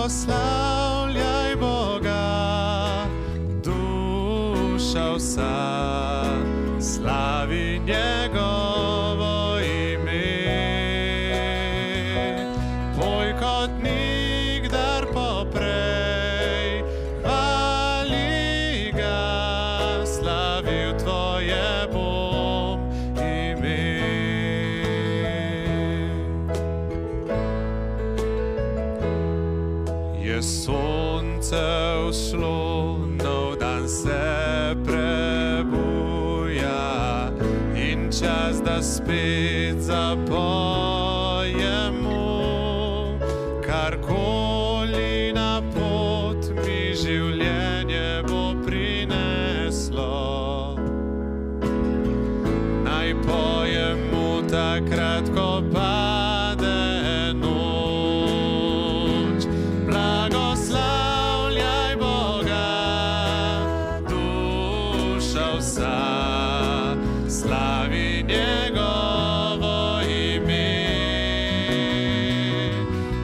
Blagoslavljaj Boga, duša vsa, slavi njegovo ime. Poj kot nikdar poprej, hvali ga, slavil tvoje bom ime. Je sonce vzšlo, nov dan se prebuja in čas, da spet zapojemo. Karkoli na pot mi življenje bo prineslo, naj pojemo takrat, ko pade noč. Blagoslavljaj Boga, duša vsa, slavi njegovo ime.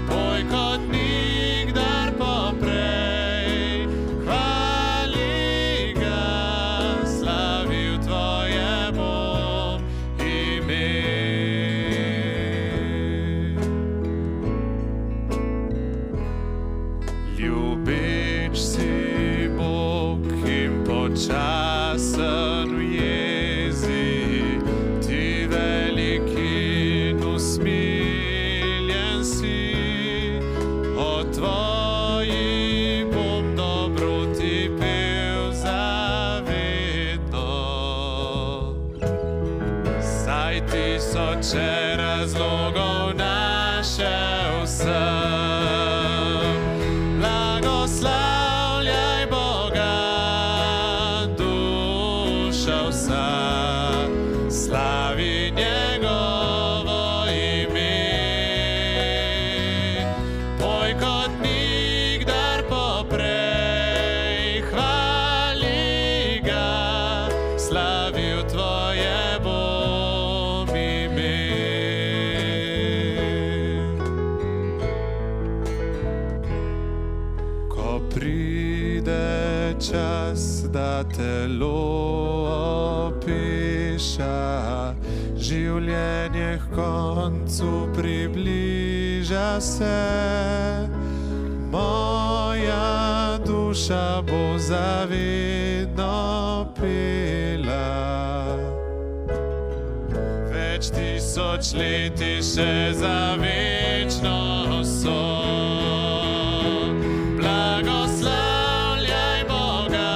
Poj kot nikdar poprej, hvali ga, slavil tvoje bom ime. Ljubeč si Bog in počasen v jezi, ti velik in usmiljen si. O tvoji bom dobroti pel zavedno, saj tisoče razlogov našel sem. Blagoslavljaj Boga, duša vsa, slavi njegovo ime. Poj kot nikdar poprej, hvali ga, slavil tvoje bom ime. Ko pride čas, da telo opeša, življenje k koncu približa se, moja duša bo zavedno pela. Več tisočletij še za večno so. Blagoslavljaj Boga,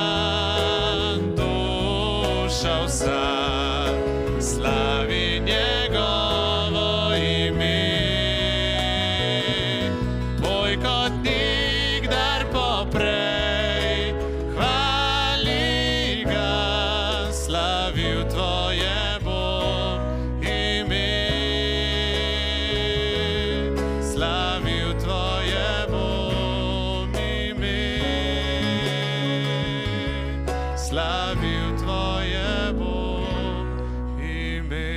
duša vsa, slavi njegovo ime. Poj kot nikdar poprej, hvali ga, slavil tvoje bom ime. Slavil tvoje bom ime. Slavil tvoje bom ime.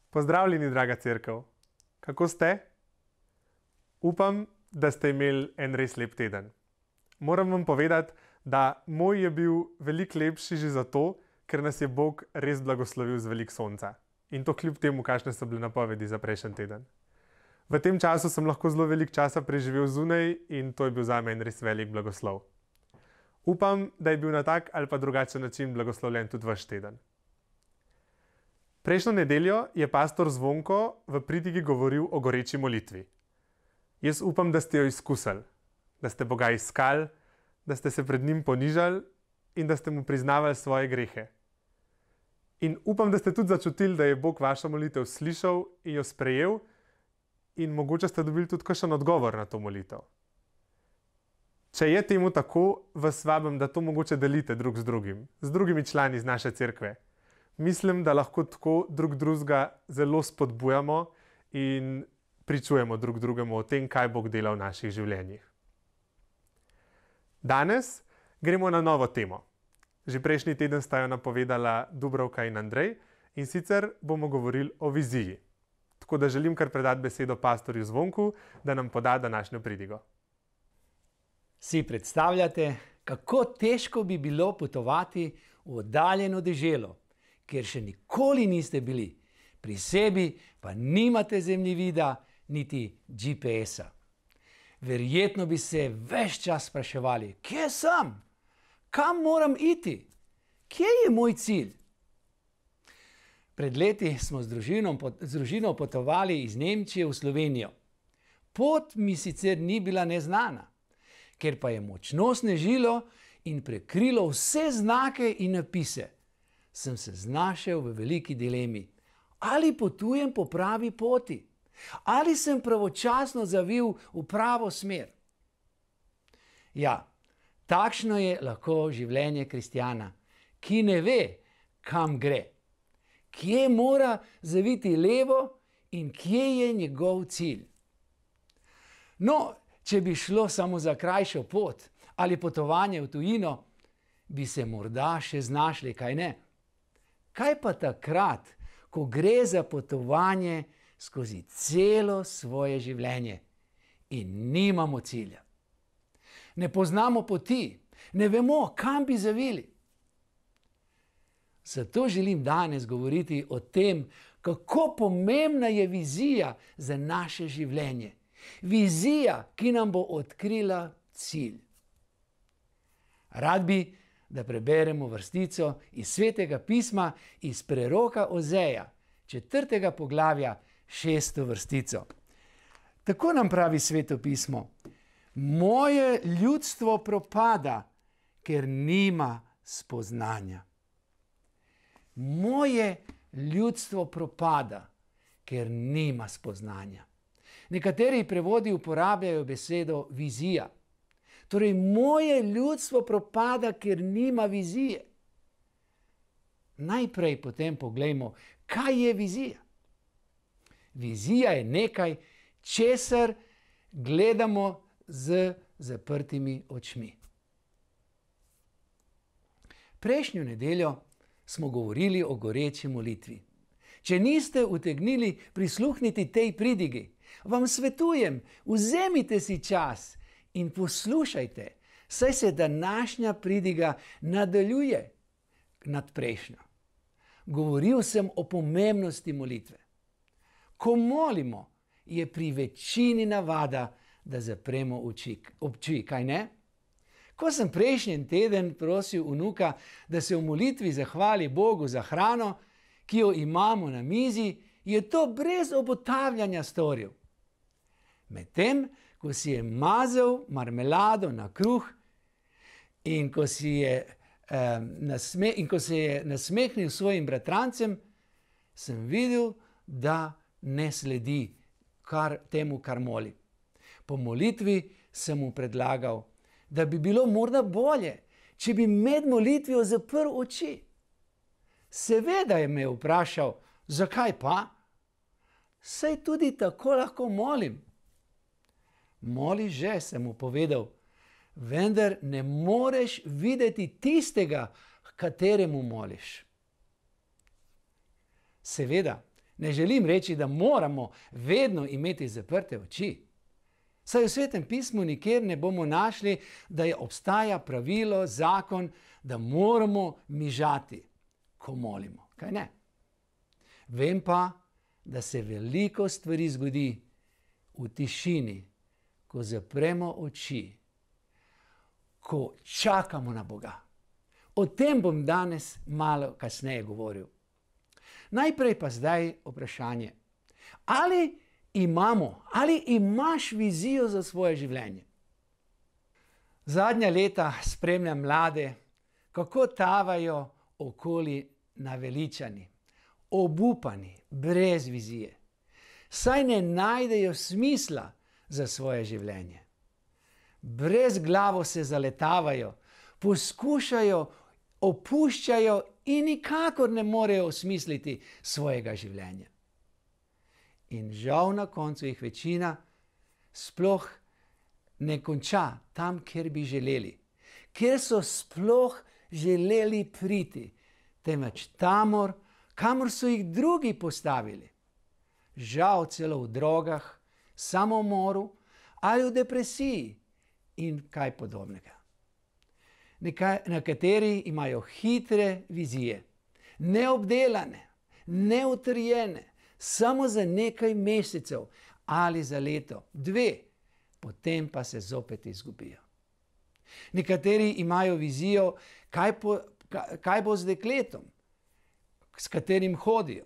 Pozdravljeni, draga cerkev. Kako ste? Upam, da ste imeli en res lep teden. Moram vam povedati, da moj je bil veliko lepši že zato, ker nas je Bog res blagoslovil z veliko sonca. In to kljub temu, kakšne so bile napovedi za prejšnji teden. V tem času sem lahko zelo veliko časa preživel zunaj in to je bil zame en res velik blagoslov. Upam, da je bil na tak ali pa drugačen način blagoslovljen tudi vaš teden. Prejšnjo nedeljo je pastor Zvonko v pridigi govoril o goreči molitvi. Jaz upam, da ste jo izkusili, da ste Boga iskali, da ste se pred njim ponižali in da ste mu priznavali svoje grehe. In upam, da ste tudi začutili, da je Bog vašo molitev slišal in jo sprejel in mogoče ste dobili tudi kakšen odgovor na to molitev. Če je temu tako, vas vabim, da to mogoče delite drug z drugim, z drugimi člani iz naše cerkve. Mislim, da lahko tako drug drugega zelo spodbujamo in pričujemo drug drugemu o tem, kaj Bog dela v naših življenjih. Danes gremo na novo temo. Že prejšnji teden sta jo napovedala Dubravka in Andrej, in sicer bomo govorili o viziji. Tako da želim kar predati besedo pastorju Zvonku, da nam poda današnjo pridigo. Si predstavljate, kako težko bi bilo potovati v oddaljeno deželo, kjer še nikoli niste bili, pri sebi pa nimate zemljevida niti GPS-a. Verjetno bi se ves čas spraševali, kje sem? Kam moram iti? Kje je moj cilj? Pred leti smo z družino potovali iz Nemčije v Slovenijo. Pot mi sicer ni bila neznana, ker pa je močno snežilo in prekrilo vse znake in napise. Sem se znašel v veliki dilemi, ali potujem po pravi poti, ali sem pravočasno zavil v pravo smer. Ja, takšno je lahko življenje kristjana, ki ne ve, kam gre, kje mora zaviti levo in kje je njegov cilj. No, če bi šlo samo za krajšo pot ali potovanje v tujino, bi se morda še znašli, kaj ne? Kaj pa takrat, ko gre za potovanje skozi celo svoje življenje in nimamo cilja? Ne poznamo poti, ne vemo, kam bi zavili. Zato želim danes govoriti o tem, kako pomembna je vizija za naše življenje. Vizija, ki nam bo odkrila cilj. Rad bi, da preberemo vrstico iz Svetega pisma iz preroka Ozeja, 4. poglavja, 6. vrstico. Tako nam pravi Sveto pismo: moje ljudstvo propada, ker nima spoznanja. Moje ljudstvo propada, ker nima spoznanja. Nekateri prevodi uporabljajo besedo vizija. Torej, moje ljudstvo propada, ker nima vizije. Najprej potem poglejmo, kaj je vizija. Vizija je nekaj, česar gledamo z zaprtimi očmi. Prejšnjo nedeljo smo govorili o goreči molitvi. Če niste utegnili prisluhniti tej pridigi, vam svetujem, vzemite si čas in poslušajte, saj se današnja pridiga nadaljuje nad prejšnjo. Govoril sem o pomembnosti molitve. Ko molimo, je pri večini navada, da zapremo oči, kaj ne? Ko sem prejšnji teden prosil vnuka, da se v molitvi zahvali Bogu za hrano, ki jo imamo na mizi, je to brez obotavljanja storil. Medtem, ko si je mazal marmelado na kruh in ko se je nasmehnil svojim bratrancem, sem videl, da ne sledi temu, kar moli. Po molitvi sem mu predlagal, da bi bilo morda bolje, če bi med molitvijo zaprl oči. Seveda je me vprašal, zakaj pa? Saj tudi tako lahko molim. Moli že, sem mu povedal, vendar ne moreš videti tistega, kateremu moliš. Seveda, ne želim reči, da moramo vedno imeti zaprte oči. Saj v Svetem pismu nikjer ne bomo našli, da obstaja pravilo, zakon, da moramo mižati, ko molimo. Kaj ne? Vem pa, da se veliko stvari zgodi v tišini, ko zapremo oči, ko čakamo na Boga. O tem bom danes malo kasneje govoril. Najprej pa zdaj vprašanje. Ali imaš vizijo za svoje življenje? Zadnja leta spremljam mlade, kako tavajo okoli naveličani, obupani, brez vizije. Saj ne najdejo smisla za svoje življenje. Brezglavo se zaletavajo, poskušajo, opuščajo in nikakor ne morejo osmisliti svojega življenja. In žal na koncu jih večina sploh ne konča tam, kjer bi želeli, kjer so sploh želeli priti, temveč tamor, kamor so jih drugi postavili. Žal celo v drogah, samomoru ali v depresiji in kaj podobnega. Nekateri imajo hitre vizije, neobdelane, neutrjene, samo za nekaj mesecev ali za leto, 2, potem pa se zopet izgubijo. Nekateri imajo vizijo, kaj bo z dekletom, s katerim hodijo.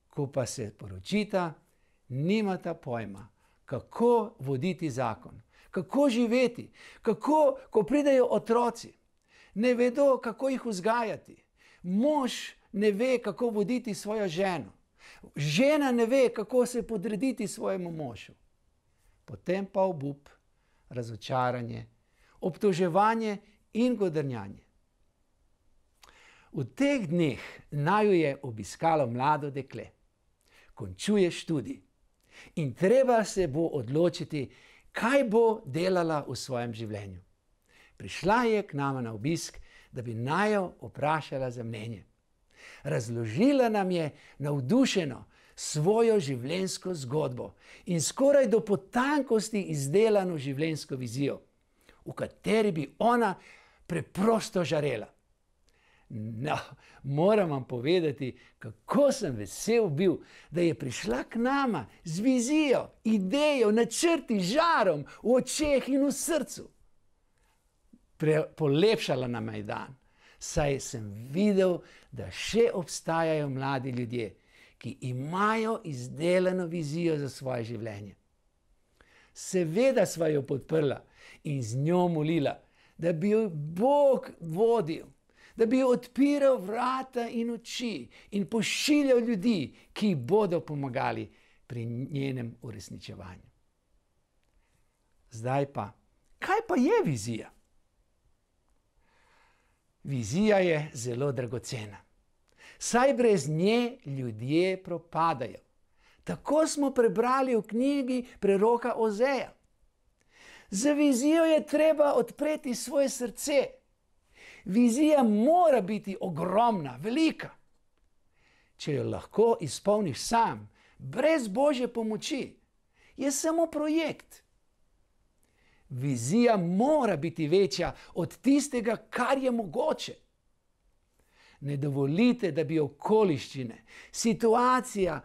Ko pa se poročita, nimata pojma, kako voditi zakon, kako živeti, ko pridejo otroci. Ne vedo, kako jih vzgajati. Mož ne ve, kako voditi svojo ženo. Žena ne ve, kako se podrediti svojemu možu. Potem pa obup, razočaranje, obtoževanje in godrnjanje. V teh dneh naju je obiskalo mlado dekle. Končuje študij in treba se bo odločiti, kaj bo delala v svojem življenju. Prišla je k nama na obisk, da bi naju vprašala za mnenje. Razložila nam je navdušeno svojo življenjsko zgodbo in skoraj do potankosti izdelano življenjsko vizijo, v kateri bi ona preprosto žarela. No, moram vam povedati, kako sem vesel bil, da je prišla k nama z vizijo, idejo, načrti, žarom v očeh in v srcu. Polepšala nam je dan, saj sem videl, da še obstajajo mladi ljudje, ki imajo izdelano vizijo za svoje življenje. Seveda sva jo podprla in z njo molila, da bi jo Bog vodil, da bi jo odpiral vrata in oči in pošiljal ljudi, ki bodo pomagali pri njenem uresničevanju. Zdaj pa, kaj pa je vizija? Vizija je zelo dragocena, saj brez nje ljudje propadajo. Tako smo prebrali v knjigi preroka Ozeja. Za vizijo je treba odpreti svoje srce. Vizija mora biti ogromna, velika. Če jo lahko izpolniš sam, brez Božje pomoči, je samo projekt. Vizija mora biti večja od tistega, kar je mogoče. Ne dovolite, da bi okoliščine, situacija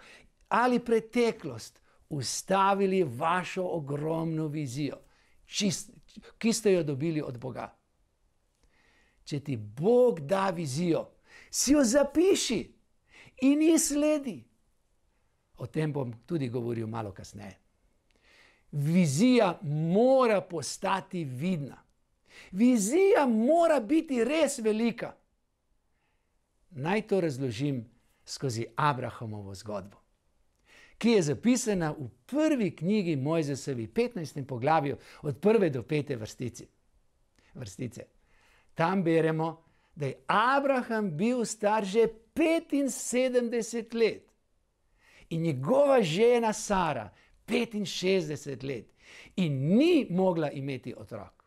ali preteklost ustavili vašo ogromno vizijo, ki ste jo dobili od Boga. Če ti Bog da vizijo, si jo zapiši in ji sledi. O tem bom tudi govoril malo kasneje. Vizija mora postati vidna. Vizija mora biti res velika. Naj to razložim skozi Abrahamovo zgodbo, ki je zapisana v prvi knjigi Mojzesovi, 15. poglavju, od 1. do 5. vrstice. Tam beremo, da je Abraham bil star že 75 let in njegova žena Sara 65 let in ni mogla imeti otrok.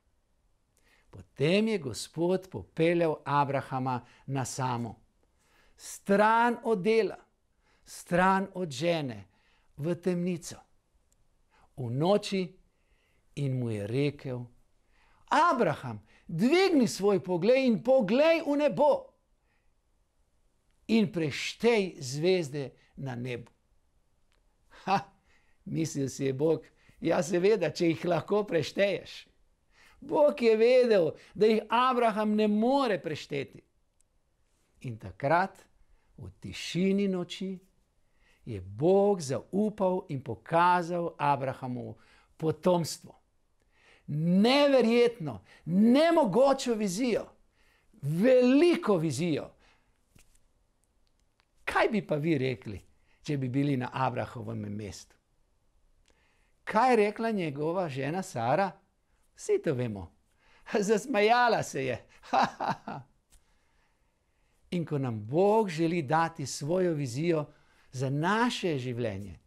Potem je Gospod popeljal Abrahama na samo, stran od dela, stran od žene, v temnico, v noči, in mu je rekel: Abraham, dvigni svoj pogled in poglej v nebo in preštej zvezde na nebu. Mislil si je Bog, ja seveda, če jih lahko prešteješ. Bog je vedel, da jih Abraham ne more prešteti. In takrat, v tišini noči, je Bog zaupal in pokazal Abrahamu potomstvo. Neverjetno, nemogočo vizijo, veliko vizijo. Kaj bi pa vi rekli, če bi bili na Abrahamovem mestu? Kaj je rekla njegova žena Sara? Vsi to vemo. Zasmejala se je. In ko nam Bog želi dati svojo vizijo za naše življenje,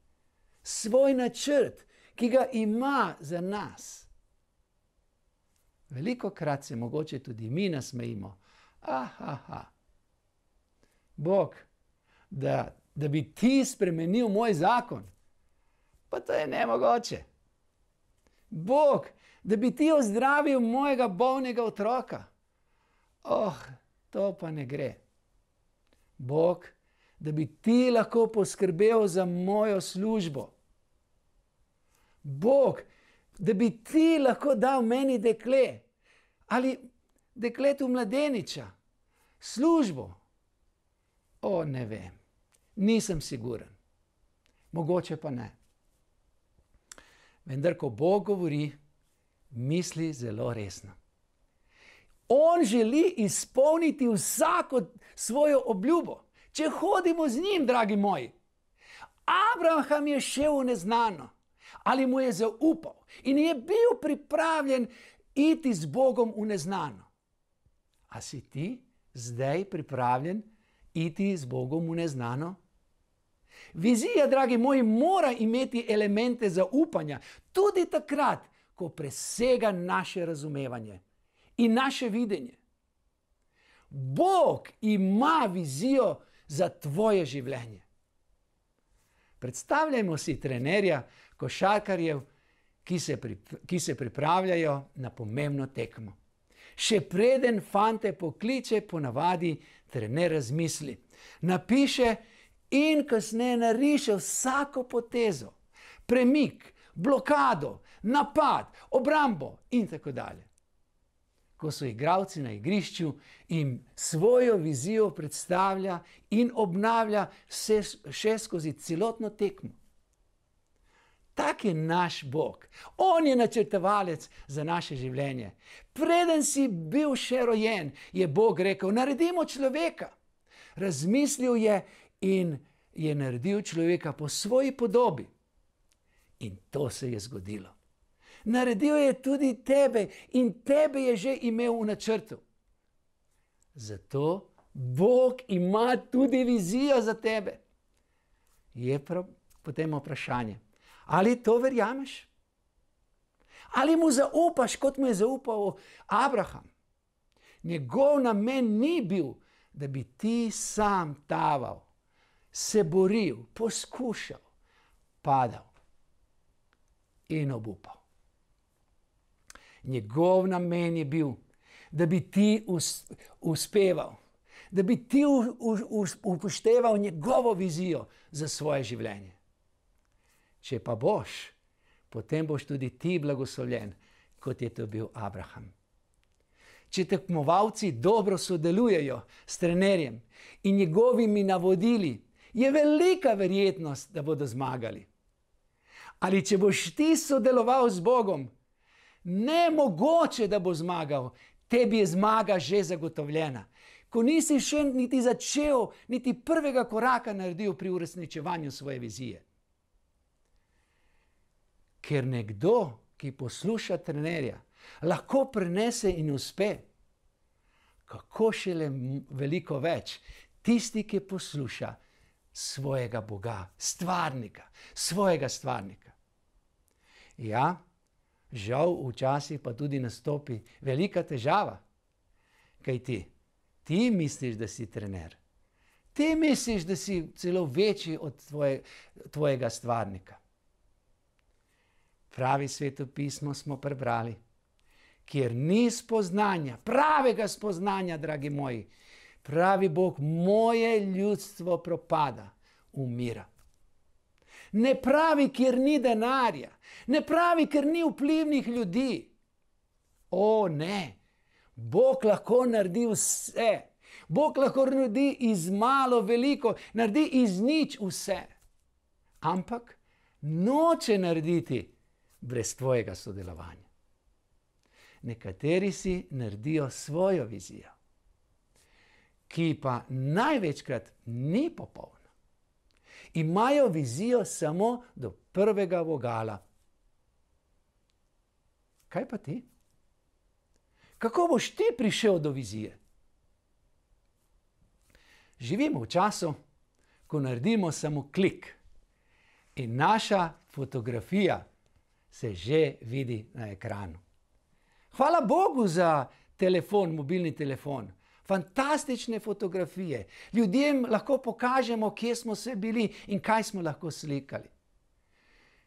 svoj načrt, ki ga ima za nas, velikokrat se mogoče tudi mi nasmejimo Bog, da bi ti spremenil moj zakon, pa to je nemogoče. Bog, da bi ti ozdravil mojega bolnega otroka, to pa ne gre. Bog, da bi ti lahko poskrbel za mojo službo. Bog, da bi ti lahko dal meni dekle ali dekletu mladeniča, službo. Ne vem, nisem siguren. Mogoče pa ne. Vendar, ko Bog govori, misli zelo resno. On želi izpolniti vsako svojo obljubo. Če hodimo z njim, dragi moji. Abraham je šel v neznano, ali mu je zaupal in je bil pripravljen iti z Bogom v neznano. A si ti zdaj pripravljen iti z Bogom v neznano? Vizija, dragi moji, mora imeti elemente zaupanja, tudi takrat, ko presega naše razumevanje in naše videnje. Bog ima vizijo za tvoje življenje. Predstavljajmo si trenerja košarkarjev, ki se pripravljajo na pomembno tekmo. Še preden fante pokliče, ponavadi trener razmisli, napiše in kasneje nariše vsako potezo, premik, blokado, napad, obrambo in tako dalje. Ko so igralci na igrišču, jim svojo vizijo predstavlja in obnavlja še skozi celotno tekmo. Tak je naš Bog. On je načrtovalec za naše življenje. Preden si bil še rojen, je Bog rekel, naredimo človeka. Razmislil je in je naredil človeka po svoji podobi. In to se je zgodilo. Naredil je tudi tebe in tebe je že imel v načrtu. Zato Bog ima tudi vizijo za tebe. Je potem vprašanje, ali to verjameš? Ali mu zaupaš, kot mu je zaupal Abraham? Njegov namen ni bil, da bi ti sam taval, se boril, poskušal, padal in obupal. Njegov namen je bil, da bi ti uspeval, da bi ti upošteval njegovo vizijo za svoje življenje. Če pa boš, potem boš tudi ti blagoslovljen, kot je to bil Abraham. Če tekmovalci dobro sodelujejo s trenerjem in njegovimi navodili, je velika verjetnost, da bodo zmagali. Ali če boš ti sodeloval z Bogom, nemogoče, da bo zmagal, tebi je zmaga že zagotovljena. Ko nisi še niti začel, niti prvega koraka naredil pri uresničevanju svoje vizije. Ker nekdo, ki posluša trenerja, lahko prenese in uspe, kako šele veliko več tisti, ki posluša svojega Boga, stvarnika, svojega stvarnika. Ja, žal včasih pa tudi nastopi velika težava. Kaj ti misliš, da si trener. Ti misliš, da si celo večji od tvojega stvarnika. Pravi svetopismo smo prebrali, kjer ni spoznanja, pravega spoznanja, dragi moji, pravi Bog, moje ljudstvo propada, umira. Ne pravi, kjer ni denarja, ne pravi, ker ni vplivnih ljudi. Ne, Bog lahko naredi vse. Bog lahko naredi iz malo veliko, naredi iz nič vse. Ampak noče narediti brez tvojega sodelovanja. Nekateri si naredijo svojo vizijo, ki pa največkrat ni popolna. Imajo vizijo samo do prvega vogala. Kaj pa ti? Kako boš ti prišel do vizije? Živimo v času, ko naredimo samo klik in naša fotografija se že vidi na ekranu. Hvala Bogu za telefon, mobilni telefon, fantastične fotografije. Ljudem lahko pokažemo, kje smo se bili in kaj smo lahko slikali.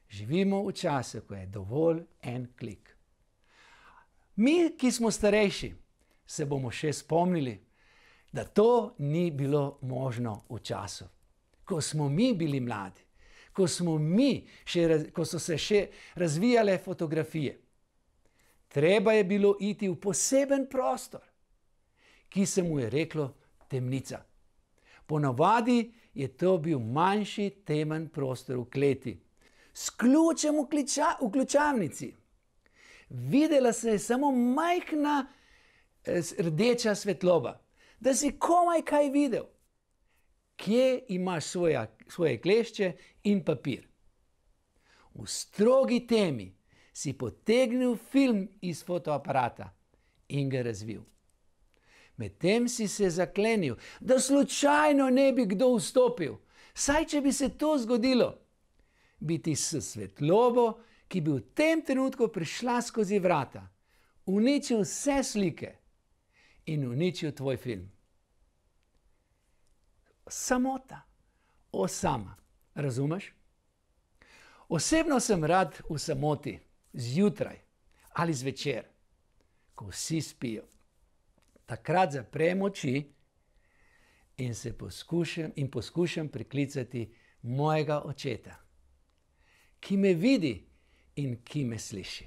Živimo v času, ko je dovolj en klik. Mi, ki smo starejši, se bomo še spomnili, da to ni bilo možno v času, ko smo mi bili mladi, ko so se še razvijale fotografije. Treba je bilo iti v poseben prostor, ki se mu je reklo temnica. Ponavadi je to bil manjši temen prostor v kleti, s ključem v ključavnici. Videla se je samo majhna rdeča svetloba, da si komaj kaj videl. Kje imaš svoje klešče in papir? V strogi temi si potegnil film iz fotoaparata in ga razvil. Medtem si se zaklenil, da slučajno ne bi kdo vstopil. Saj, če bi se to zgodilo, bi ti s svetlobo, ki bi v tem trenutku prišla skozi vrata, uničil vse slike in uničil tvoj film. Samota, osama, razumeš? Osebno sem rad v samoti, zjutraj ali zvečer, ko vsi spijo. Takrat zaprem oči in poskušam priklicati mojega očeta, ki me vidi in ki me sliši.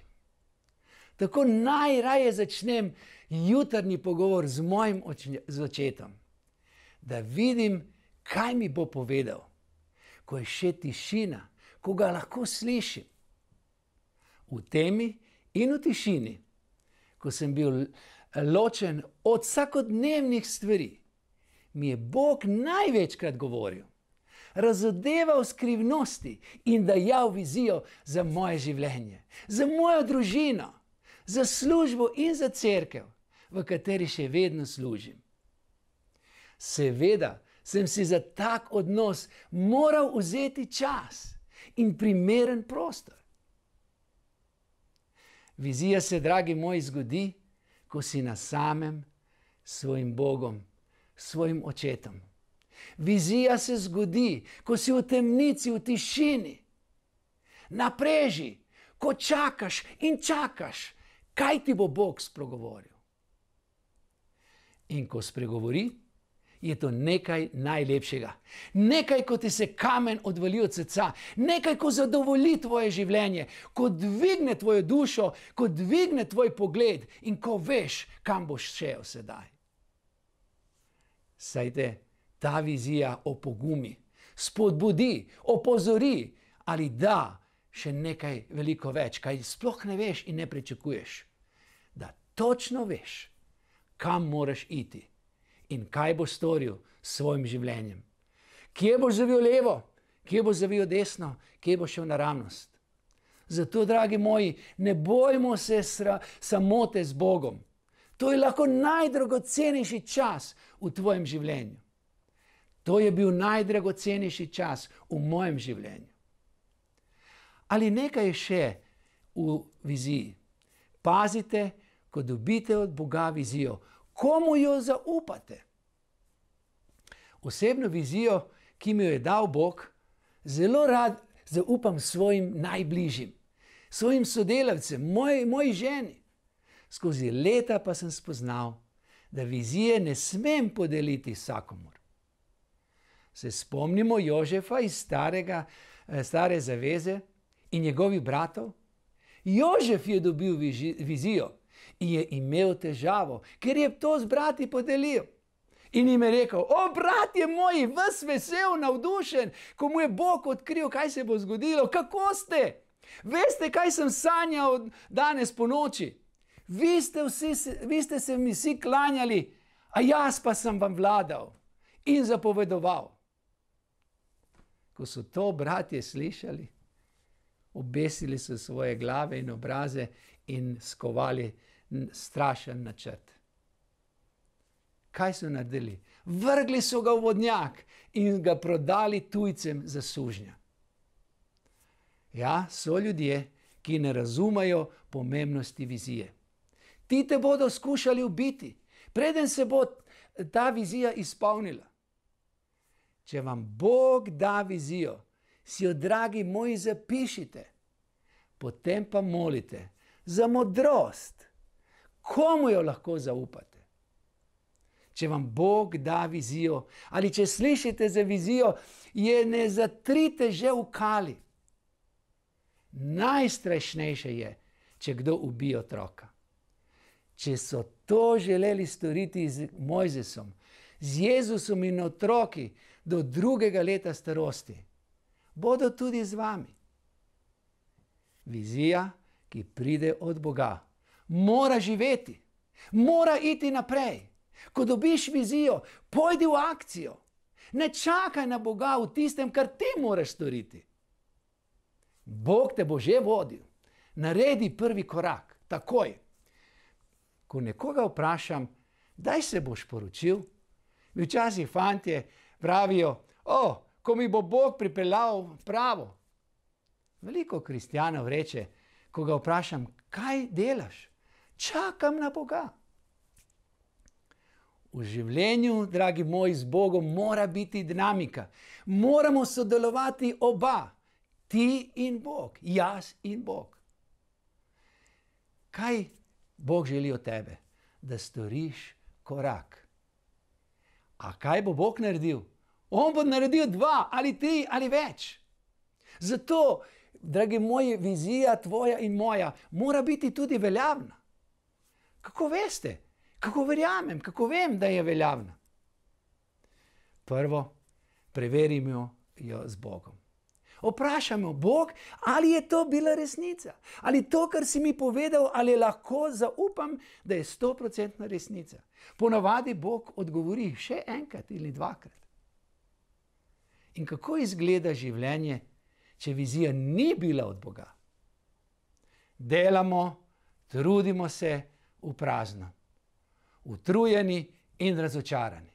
Tako najraje začnem jutarnji pogovor z mojim očetom, da vidim, kaj mi bo povedal, ko je še tišina, ko ga lahko slišim. V temi in v tišini, ko sem bil ločen od vsakodnevnih stvari, mi je Bog največkrat govoril, razodeval skrivnosti in dajal vizijo za moje življenje, za mojo družino, za službo in za cerkev, v kateri še vedno služim. Seveda sem si za tak odnos moral vzeti čas in primeren prostor. Vizija se, dragi moji, zgodi, ko si na samem s svojim Bogom, svojim očetom. Vizija se zgodi, ko si v temnici, v tišini, na preži, ko čakaš in čakaš, kaj ti bo Bog spregovoril. In ko spregovori, je to nekaj najlepšega. Nekaj, ko ti se kamen odvali od srca, nekaj, ko zadovolji tvoje življenje, ko dvigne tvojo dušo, ko dvigne tvoj pogled in ko veš, kam boš šel sedaj. Saj te ta vizija opogumi, spodbudi, opozori ali da še nekaj veliko več, kaj sploh ne veš in ne pričakuješ. Da točno veš, kam moraš iti in kaj boš storil s svojim življenjem. Kje boš zavil levo, kje boš zavil desno, kje boš šel naravnost. Zato, dragi moji, ne bojmo se samote z Bogom. To je lahko najdragocenejši čas v tvojem življenju. To je bil najdragocenejši čas v mojem življenju. Ali nekaj še v viziji? Pazite, ko dobite od Boga vizijo, komu jo zaupate. Osebno vizijo, ki mi jo je dal Bog, zelo rad zaupam svojim najbližjim, svojim sodelavcem, moji ženi. Skozi leta pa sem spoznal, da vizije ne smem podeliti vsakomur. Se spomnimo Jožefa iz stare zaveze in njegovih bratov? Jožef je dobil vizijo in je imel težavo, ker je to z brati podelil. In jim je rekel: o, bratje moji, ves vesel, navdušen, ko mu je Bog odkril, kaj se bo zgodilo. Kako ste? Veste, kaj sem sanjal danes po noči? Vi ste se mi vsi klanjali, a jaz pa sem vam vladal in zapovedoval. Ko so to bratje slišali, obesili so svoje glave in obraze in skovali strašen načrt. Kaj so naredili? Vrgli so ga v vodnjak in ga prodali tujcem za sužnja. Ja, so ljudje, ki ne razumejo pomembnosti vizije. Ti te bodo skušali ubiti, preden se bo ta vizija izpolnila. Če vam Bog da vizijo, si jo, dragi moji, zapišite. Potem pa molite za modrost. Komu jo lahko zaupate? Če vam Bog da vizijo, ali če slišite za vizijo, je ne zatrite že v kali. Najstrašnejše je, če kdo ubije otroka. Če so to želeli storiti z Mojzesom, z Jezusom in otroki do 2. leta starosti, bodo tudi z vami. Vizija, ki pride od Boga, mora živeti, mora iti naprej. Ko dobiš vizijo, pojdi v akcijo. Ne čakaj na Boga v tistem, kar ti moraš storiti. Bog te bo že vodil. Naredi prvi korak, takoj. Ko nekoga vprašam, kdaj se boš poročil, mi včasih fantje pravijo, ko mi bo Bog pripeljal pravo. Veliko kristjanov reče, ko ga vprašam, kaj delaš? Čakam na Boga. V življenju, dragi moji, z Bogom mora biti dinamika. Moramo sodelovati oba, ti in Bog, jaz in Bog. Kaj Bog želi od tebe? Da storiš korak. A kaj bo Bog naredil? On bo naredil 2 ali 3 ali več. Zato, dragi moji, vizija tvoja in moja mora biti tudi veljavna. Kako veste? Kako verjamem? Kako vem, da je veljavna? Prvo, preverimo jo z Bogom. Vprašamo, Bog, ali je to bila resnica? Ali to, kar si mi povedal, ali lahko zaupam, da je 100% resnica? Ponavadi Bog odgovori še enkrat ali 2-krat. In kako izgleda življenje, če vizija ni bila od Boga? Delamo, trudimo se v prazno. Utrujeni in razočarani.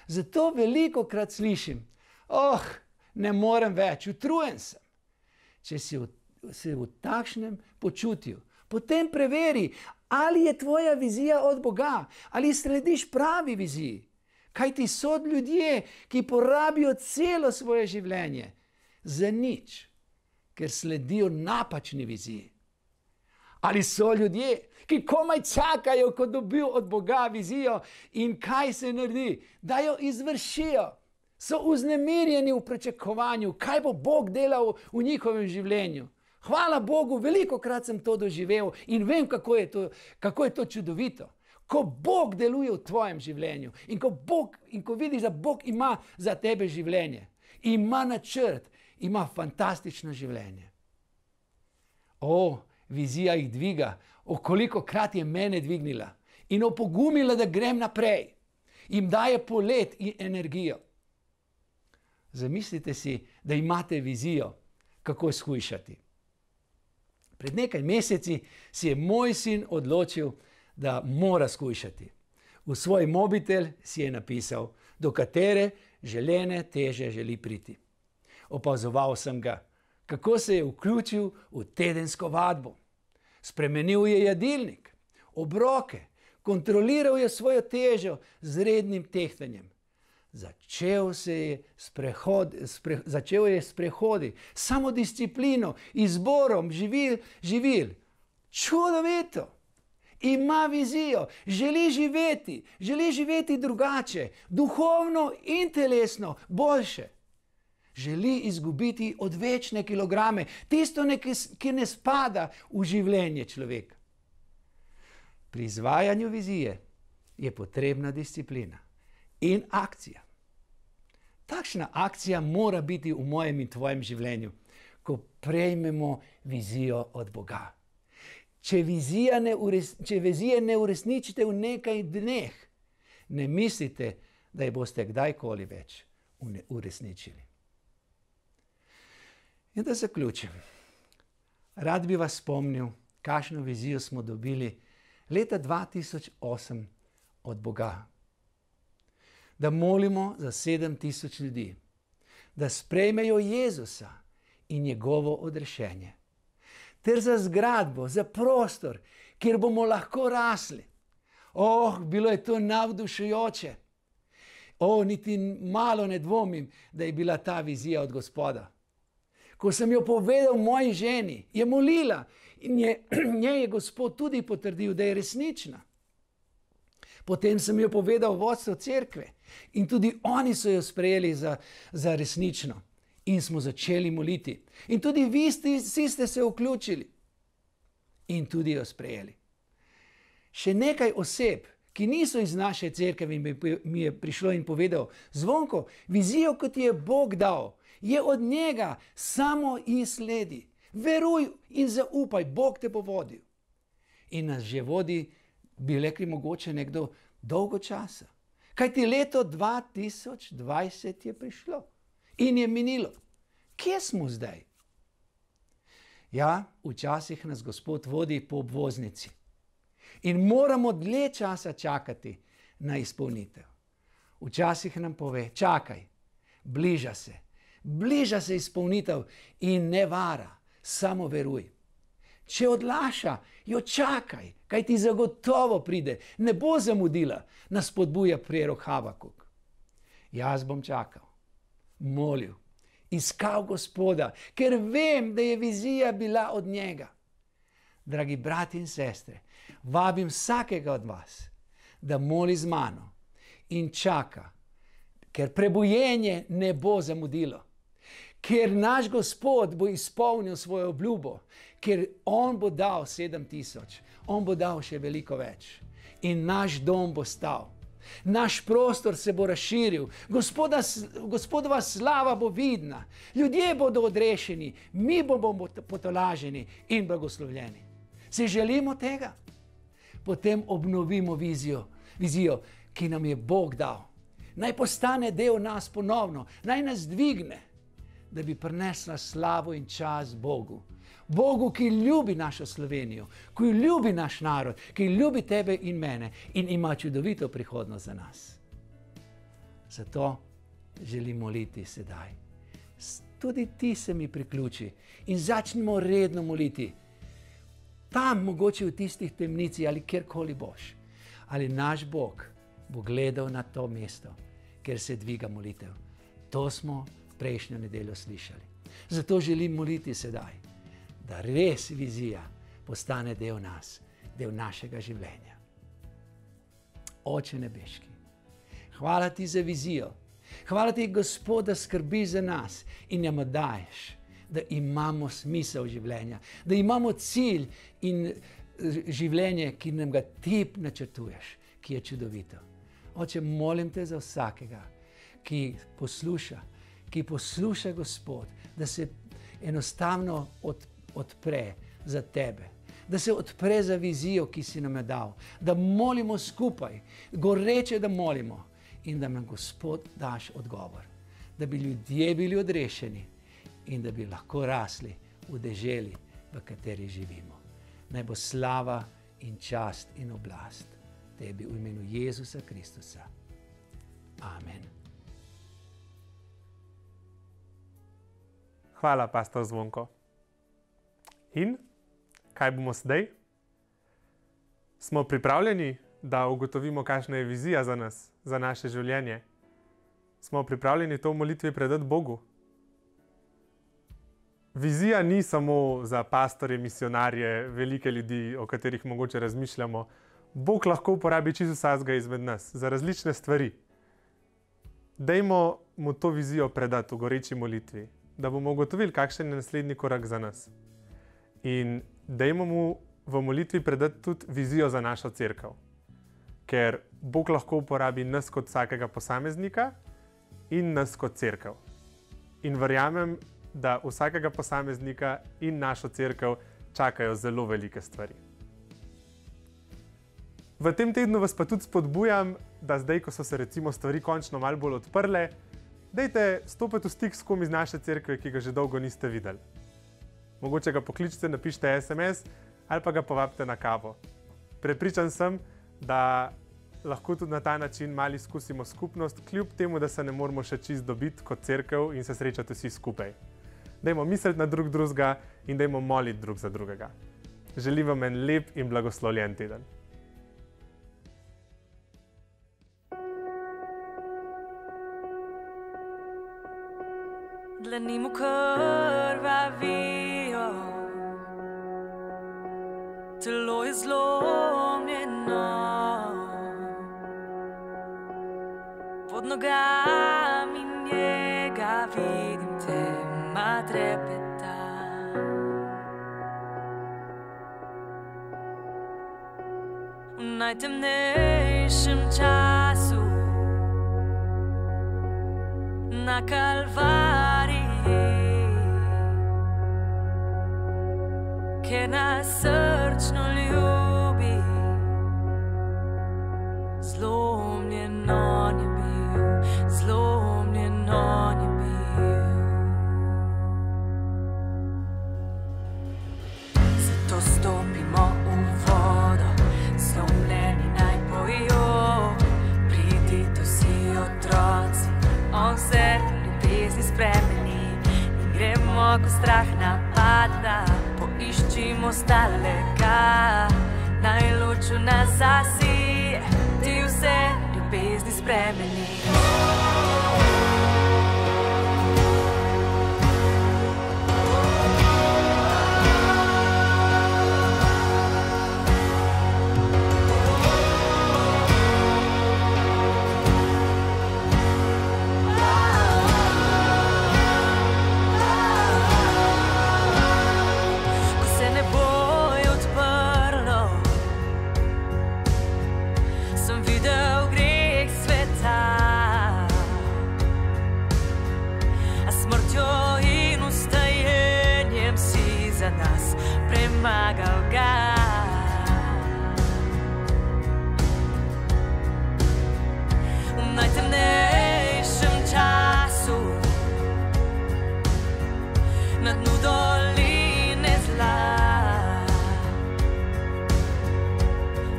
Zato velikokrat slišim, ne morem več, utrujen sem. Če si v takšnem počutju, potem preveri, ali je tvoja vizija od Boga, ali slediš pravi viziji. Kajti so ljudje, ki porabijo celo svoje življenje za nič, ker sledijo napačni viziji. Ali so ljudje, ki komaj čakajo, ko dobijo od Boga vizijo in kaj se naredi, da jo izvršijo. So vznemirjeni v pričakovanju, kaj bo Bog delal v njihovem življenju. Hvala Bogu, velikokrat sem to doživel in vem, kako je to čudovito. Ko Bog deluje v tvojem življenju in ko vidiš, da Bog ima za tebe življenje, ima načrt, ima fantastično življenje. Vizija jih dviga, kolikokrat je mene dvignila in opogumila, da grem naprej. Jim daje polet in energijo. Zamislite si, da imate vizijo, kako shujšati. Pred nekaj meseci si je moj sin odločil, da mora shujšati. V svoj mobitel si je napisal, do katere želene teže želi priti. Opazoval sem ga, kako se je vključil v tedensko vadbo. Spremenil je jedilnik, obroke, kontroliral je svojo težo z rednim tehtanjem. Začel je s prehodi, samodisciplino, izborom živil. Čudovito! Ima vizijo, želi živeti drugače, duhovno in telesno, boljše. Želi izgubiti odvečne kilograme, tisto, ki ne spada v življenje človeka. Pri izvajanju vizije je potrebna disciplina in akcija. Takšna akcija mora biti v mojem in tvojem življenju, ko prejmemo vizijo od Boga. Če vizije ne uresničite v nekaj dneh, ne mislite, da jo boste kdajkoli več uresničili. In da zaključim. Rad bi vas spomnil, kakšno vizijo smo dobili leta 2008 od Boga. Da molimo za 7000 ljudi, da sprejmejo Jezusa in njegovo odrešenje, ter za zgradbo, za prostor, kjer bomo lahko rasli. Bilo je to navdušujoče. Niti malo ne dvomim, da je bila ta vizija od Gospoda. Ko sem jo povedal moji ženi, je molila in njej je Gospod tudi potrdil, da je resnična. Potem sem jo povedal vodstvu cerkve in tudi oni so jo sprejeli za resnično. In smo začeli moliti. In tudi vi vsi ste se vključili in tudi jo sprejeli. Še nekaj oseb, ki niso iz naše cerkve, mi je prišlo in povedal: Zvonko, vizijo, kot je Bog dal, je od njega, samo izsledi. Veruj in zaupaj, Bog te bo vodil. In nas že vodi, bi rekli mogoče nekdo, dolgo časa. Kajti leto 2020 je prišlo in je minilo. Kje smo zdaj? Ja, včasih nas Gospod vodi po obvoznici in moramo dlje časa čakati na izpolnitev. Včasih nam pove: čakaj, bliža se izpolnitev in ne vara, samo veruj. Če odlaša, jo čakaj, kaj ti zagotovo pride, ne bo zamudila, nas spodbuja prerok Habakuk. Jaz bom čakal, molil, iskal Gospoda, ker vem, da je vizija bila od njega. Dragi brati in sestre, vabim vsakega od vas, da moli z mano in čaka, ker prebojenje ne bo zamudilo. Ker naš Gospod bo izpolnil svojo obljubo, ker on bo dal 7000, on bo dal še veliko več. In naš dom bo stal, naš prostor se bo razširil, Gospodova slava bo vidna, ljudje bodo odrešeni, mi bomo potolaženi in blagoslovljeni. Si želimo tega? Potem obnovimo vizijo, ki nam je Bog dal. Naj postane del nas ponovno, naj nas dvigne, da bi prinesla slavo in čas Bogu. Bogu, ki ljubi našo Slovenijo, ki ljubi naš narod, ki ljubi tebe in mene in ima čudovito prihodnost za nas. Zato želim moliti sedaj. Tudi ti se mi priključi in začnimo redno moliti. Tam, mogoče v tistih temnici ali kjerkoli boš. Ali naš Bog bo gledal na to mesto, kjer se dviga molitev. To smo prejšnjo nedeljo slišali. Zato želim moliti sedaj, da res vizija postane del nas, del našega življenja. Oče nebeški, hvala ti za vizijo. Hvala ti, Gospod, da skrbi za nas in nam daješ, da imamo smisel življenja, da imamo cilj in življenje, ki nam ga ti načrtuješ, ki je čudovito. Oče, molim te za vsakega, ki posluša, Gospod, da se enostavno odpre za tebe, da se odpre za vizijo, ki si nam je dal, da molimo skupaj, goreče da molimo in da nam, Gospod, daš odgovor, da bi ljudje bili odrešeni in da bi lahko rasli v deželi, v kateri živimo. Naj bo slava in čast in oblast tebi v imenu Jezusa Kristusa. Amen. Hvala, pastor Zvonko. In kaj bomo zdaj? Smo pripravljeni, da ugotovimo, kakšna je vizija za nas, za naše življenje? Smo pripravljeni to v molitvi predati Bogu? Vizija ni samo za pastorje, misionarje, velike ljudi, o katerih mogoče razmišljamo. Bog lahko uporabi čisto vsakega izmed nas za različne stvari. Dajmo mu to vizijo predati v goreči molitvi, da bomo ugotovili, kakšen je naslednji korak za nas. In dajmo mu v molitvi predati tudi vizijo za našo cerkev. Ker Bog lahko uporabi nas kot vsakega posameznika in nas kot cerkev. In verjamem, da vsakega posameznika in našo cerkev čakajo zelo velike stvari. V tem tednu vas pa tudi spodbujam, da zdaj, ko so se recimo stvari končno malo bolj odprle, dajte stopiti v stik s kom iz naše cerkve, ki ga že dolgo niste videli. Mogoče ga pokličite, napišite SMS ali pa ga povabite na kavo. Prepričan sem, da lahko tudi na ta način malo izkusimo skupnost, kljub temu, da se ne moramo še čisto dobiti kot cerkev in se srečati vsi skupaj. Dajmo misliti na drugega in dajmo moliti drug za drugega. Želim vam en lep in blagoslovljen teden. Dlani mu krvavijo, telo je zlomljeno, pod nogami njega vidim tema trepeta. V najtemnejšem času na Kalvariji, ker nas srčno ljubi, zlomljen on je bil, zlomljen on je bil. Zato stopimo v vodo, zlomljeni naj pojo, pridite vsi otroci, on se ljubezni spremeni in gremo, ko strah napada, poiščimo stalega, naj luču nas zasije, ti vse ljubezni spremeni. Premagal ga. V najtemnejšem času na dnu doline zla,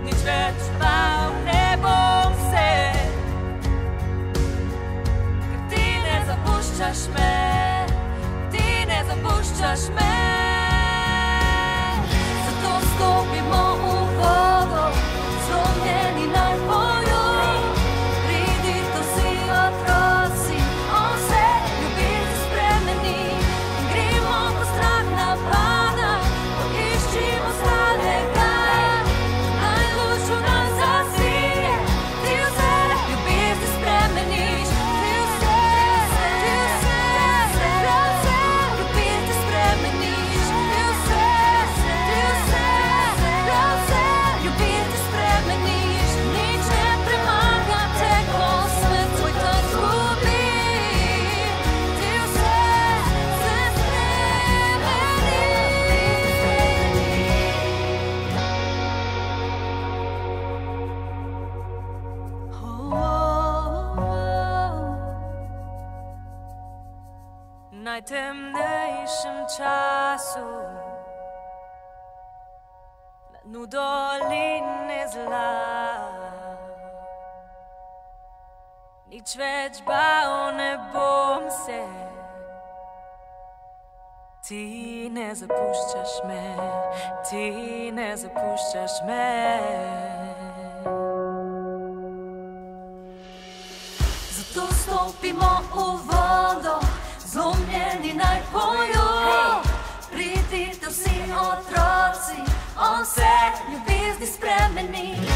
nič več bal ne bom se, ker ti ne zapuščaš me, ti ne zapuščaš me. Stopimo v vodo, zlomljeni naj pojo, pridite vsi otroci, on se ljubezni spremeni, gremo, ko strah napada, poiščimo stalega, naj luču nas zasije, ti vse ljubezni spremeniš, ti vse ljubezni spremeniš, ti vse. Ljubiti spremeniš, nič ne premaga te, ko svet tvoj te zgubi. Ti vse se spremeni. V najtemnejšem času na dnu doline zla, nič več bal ne bom se, ti ne zapuščaš me, ti ne zapuščaš me. Zato stopimo v vodo, zlomljeni naj pojo, pridite vsi otroci, on se ljubezni spremeni.